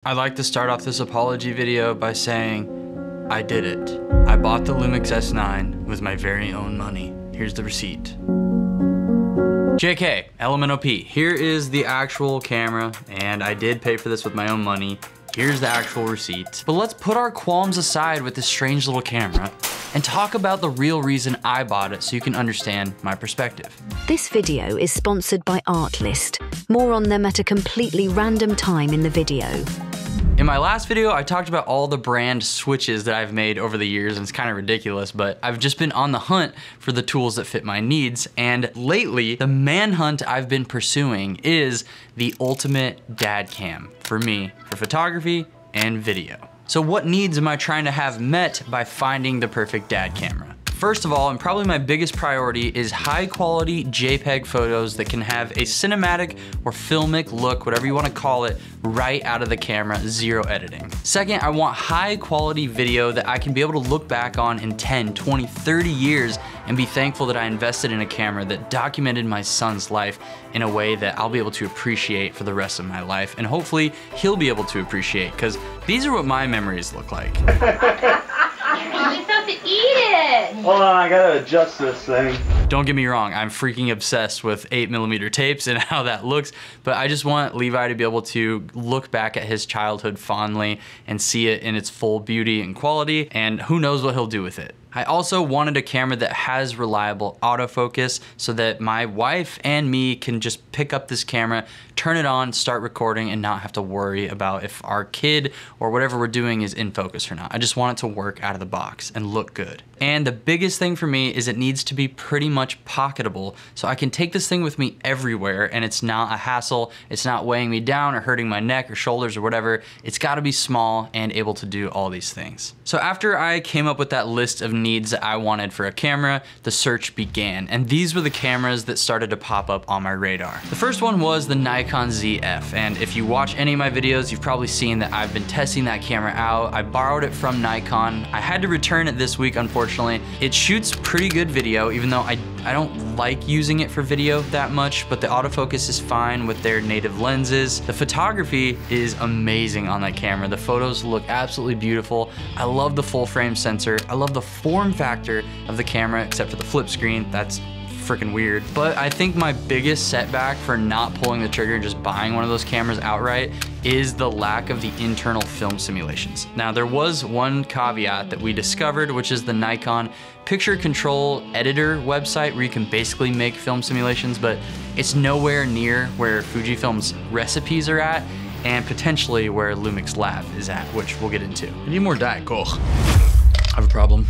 I'd like to start off this apology video by saying, I did it. I bought the Lumix S9 with my very own money. Here's the receipt. JK, LMNOP, here is the actual camera, and I did pay for this with my own money. Here's the actual receipt. But let's put our qualms aside with this strange little camera and talk about the real reason I bought it so you can understand my perspective. This video is sponsored by Artlist. More on them at a completely random time in the video. In my last video, I talked about all the brand switches that I've made over the years, and it's kind of ridiculous, but I've just been on the hunt for the tools that fit my needs. And lately, the manhunt I've been pursuing is the ultimate dad cam for me, for photography and video. So what needs am I trying to have met by finding the perfect dad camera? First of all, and probably my biggest priority, is high quality JPEG photos that can have a cinematic or filmic look, whatever you want to call it, right out of the camera, zero editing. Second, I want high quality video that I can be able to look back on in 10, 20, 30 years and be thankful that I invested in a camera that documented my son's life in a way that I'll be able to appreciate for the rest of my life, and hopefully he'll be able to appreciate, because these are what my memories look like. You have to eat it! Hold on, I gotta adjust this thing. Don't get me wrong, I'm freaking obsessed with 8mm tapes and how that looks, but I just want Levi to be able to look back at his childhood fondly and see it in its full beauty and quality, and who knows what he'll do with it. I also wanted a camera that has reliable autofocus so that my wife and me can just pick up this camera, turn it on, start recording, and not have to worry about if our kid or whatever we're doing is in focus or not. I just want it to work out of the box and look good. And the biggest thing for me is it needs to be pretty much pocketable so I can take this thing with me everywhere and it's not a hassle, it's not weighing me down or hurting my neck or shoulders or whatever. It's gotta be small and able to do all these things. So after I came up with that list of needs that I wanted for a camera, the search began, and these were the cameras that started to pop up on my radar. The first one was the Nikon ZF, and if you watch any of my videos, you've probably seen that I've been testing that camera out. I borrowed it from Nikon. I had to return it this week, unfortunately. It shoots pretty good video, even though I don't like using it for video that much, but the autofocus is fine with their native lenses. The photography is amazing on that camera. The photos look absolutely beautiful. I love the full frame sensor. I love the form factor of the camera, except for the flip screen. That's freaking weird. But I think my biggest setback for not pulling the trigger and just buying one of those cameras outright is the lack of the internal film simulations. Now, there was one caveat that we discovered, which is the Nikon Picture Control Editor website where you can basically make film simulations, but it's nowhere near where Fujifilm's recipes are at, and potentially where Lumix Lab is at, which we'll get into. I need more Diet Coke. I have a problem.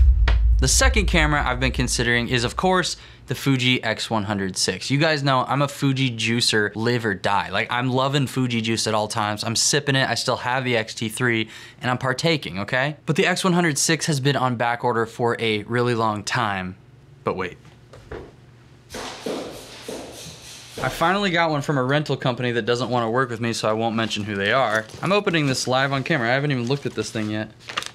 The second camera I've been considering is, of course, the Fuji X106. You guys know I'm a Fuji juicer, live or die. Like, I'm loving Fuji juice at all times. I'm sipping it, I still have the X-T3, and I'm partaking, okay? But the X106 has been on back order for a really long time. But wait. I finally got one from a rental company that doesn't want to work with me, so I won't mention who they are. I'm opening this live on camera. I haven't even looked at this thing yet.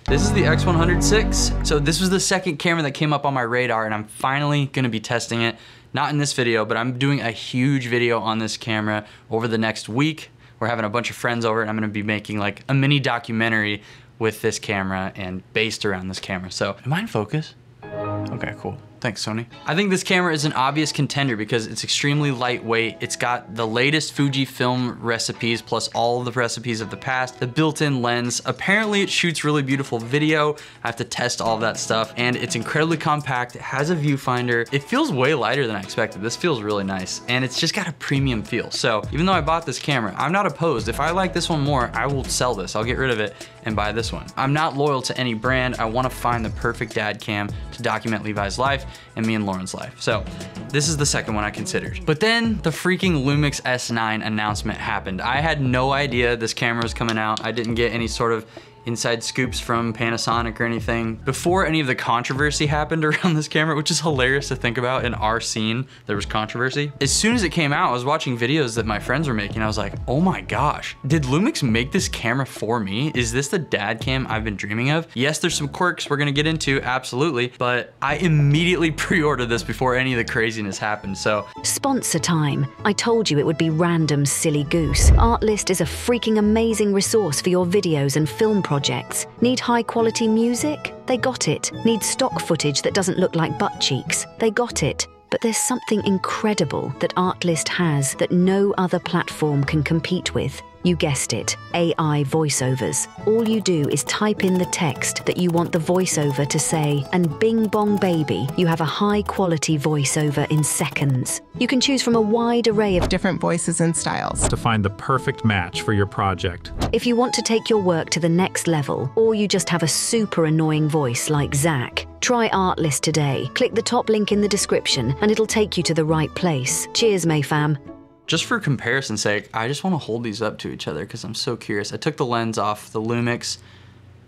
This is the X106. So this was the second camera that came up on my radar, and I'm finally gonna be testing it. Not in this video, but I'm doing a huge video on this camera over the next week. We're having a bunch of friends over, and I'm gonna be making like a mini documentary with this camera and based around this camera. So, am I in focus? Okay, cool. Thanks, Sony. I think this camera is an obvious contender because it's extremely lightweight. It's got the latest Fujifilm recipes plus all of the recipes of the past, the built-in lens. Apparently it shoots really beautiful video. I have to test all of that stuff, and it's incredibly compact. It has a viewfinder. It feels way lighter than I expected. This feels really nice, and it's just got a premium feel. So even though I bought this camera, I'm not opposed. If I like this one more, I will sell this. I'll get rid of it and buy this one. I'm not loyal to any brand. I wanna find the perfect dad cam to document Levi's life and me and Lauren's life. So this is the second one I considered. But then the freaking Lumix S9 announcement happened. I had no idea this camera was coming out. I didn't get any sort of inside scoops from Panasonic or anything. Before any of the controversy happened around this camera, which is hilarious to think about, in our scene, there was controversy. As soon as it came out, I was watching videos that my friends were making. I was like, oh my gosh, did Lumix make this camera for me? Is this the dad cam I've been dreaming of? Yes, there's some quirks we're gonna get into, absolutely, but I immediately pre-ordered this before any of the craziness happened, so. Sponsor time. I told you it would be random, silly goose. Artlist is a freaking amazing resource for your videos and film projects. Need high quality music? They got it. Need stock footage that doesn't look like butt cheeks? They got it. But there's something incredible that Artlist has that no other platform can compete with. You guessed it, AI voiceovers. All you do is type in the text that you want the voiceover to say, and bing bong baby, you have a high quality voiceover in seconds. You can choose from a wide array of different voices and styles to find the perfect match for your project. If you want to take your work to the next level, or you just have a super annoying voice like Zach, try Artlist today. Click the top link in the description and it'll take you to the right place. Cheers, Mayfam. Just for comparison's sake, I just want to hold these up to each other because I'm so curious. I took the lens off the Lumix,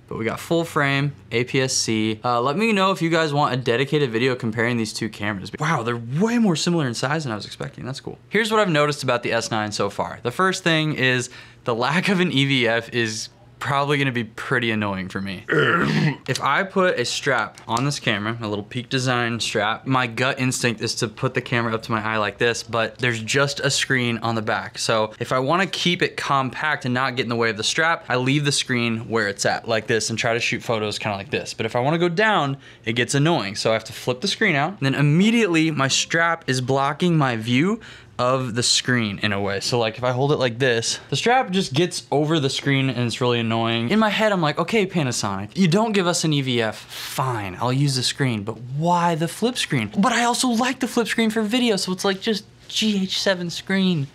but we got full frame, APS-C. Let me know if you guys want a dedicated video comparing these two cameras. Wow, they're way more similar in size than I was expecting. That's cool. Here's what I've noticed about the S9 so far. The first thing is the lack of an EVF is probably gonna be pretty annoying for me. If I put a strap on this camera, a little Peak Design strap, my gut instinct is to put the camera up to my eye like this, but there's just a screen on the back. So if I wanna keep it compact and not get in the way of the strap, I leave the screen where it's at, like this, and try to shoot photos kinda like this. But if I wanna go down, it gets annoying. So I have to flip the screen out, and then immediately my strap is blocking my view of the screen in a way. So like if I hold it like this, the strap just gets over the screen and it's really annoying. In my head, I'm like, okay, Panasonic, you don't give us an EVF, fine, I'll use the screen, but why the flip screen? But I also like the flip screen for video, so it's like just GH7 screen.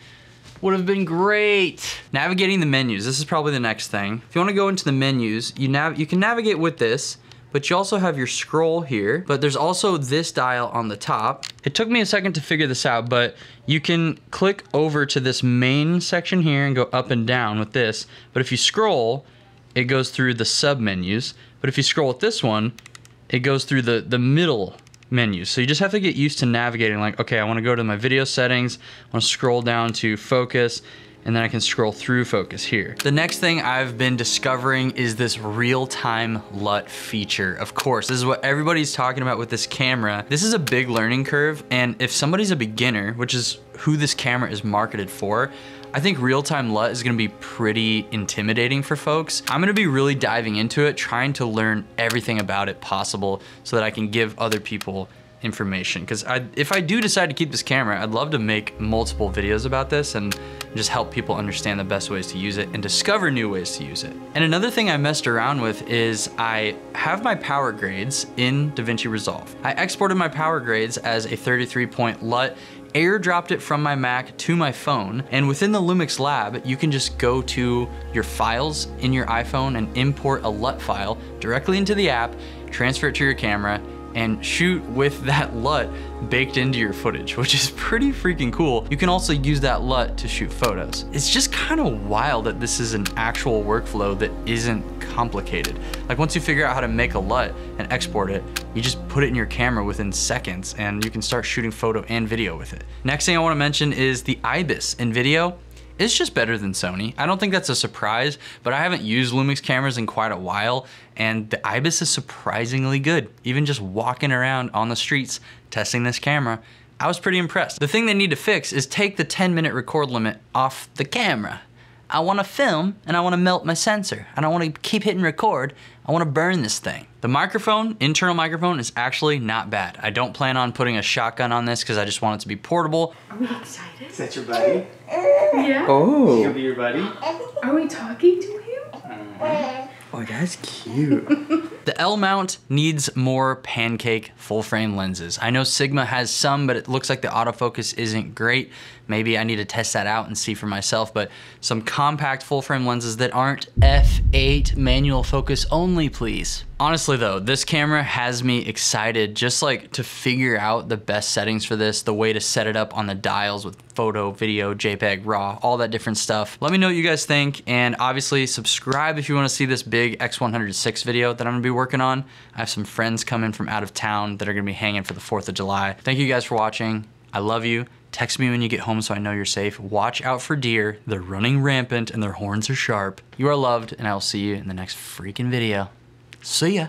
Would have been great. Navigating the menus, this is probably the next thing. If you wanna go into the menus, you can navigate with this, but you also have your scroll here, but there's also this dial on the top. It took me a second to figure this out, but you can click over to this main section here and go up and down with this. But if you scroll, it goes through the sub menus. But if you scroll with this one, it goes through the middle menus. So you just have to get used to navigating like, okay, I wanna go to my video settings, I wanna scroll down to focus, and then I can scroll through focus here. The next thing I've been discovering is this real-time LUT feature. Of course, this is what everybody's talking about with this camera. This is a big learning curve, and if somebody's a beginner, which is who this camera is marketed for, I think real-time LUT is gonna be pretty intimidating for folks. I'm gonna be really diving into it, trying to learn everything about it possible so that I can give other people information. Because if I do decide to keep this camera, I'd love to make multiple videos about this and just help people understand the best ways to use it and discover new ways to use it. And another thing I messed around with is I have my power grades in DaVinci Resolve. I exported my power grades as a 33-point LUT, airdropped it from my Mac to my phone, and within the Lumix lab, you can just go to your files in your iPhone and import a LUT file directly into the app, transfer it to your camera, and shoot with that LUT baked into your footage, which is pretty freaking cool. You can also use that LUT to shoot photos. It's just kind of wild that this is an actual workflow that isn't complicated. Like once you figure out how to make a LUT and export it, you just put it in your camera within seconds and you can start shooting photo and video with it. Next thing I want to mention is the IBIS in video. It's just better than Sony. I don't think that's a surprise, but I haven't used Lumix cameras in quite a while, and the IBIS is surprisingly good. Even just walking around on the streets testing this camera, I was pretty impressed. The thing they need to fix is take the 10-minute record limit off the camera. I wanna film and I wanna melt my sensor. I don't wanna keep hitting record, I wanna burn this thing. The microphone, internal microphone, is actually not bad. I don't plan on putting a shotgun on this because I just want it to be portable. Are we excited? Is that your buddy? Yeah. Oh. He'll be your buddy? Are we talking to him? Oh, that's cute. The L mount needs more pancake full frame lenses. I know Sigma has some, but it looks like the autofocus isn't great. Maybe I need to test that out and see for myself, but some compact full frame lenses that aren't f8 manual focus only, please. Honestly though, this camera has me excited just like to figure out the best settings for this, the way to set it up on the dials with photo, video, JPEG, RAW, all that different stuff. Let me know what you guys think, and obviously subscribe if you wanna see this big X106 video that I'm gonna be working on. I have some friends coming from out of town that are gonna be hanging for the 4th of July. Thank you guys for watching. I love you. Text me when you get home so I know you're safe. Watch out for deer. They're running rampant and their horns are sharp. You are loved, and I will see you in the next freaking video. See ya.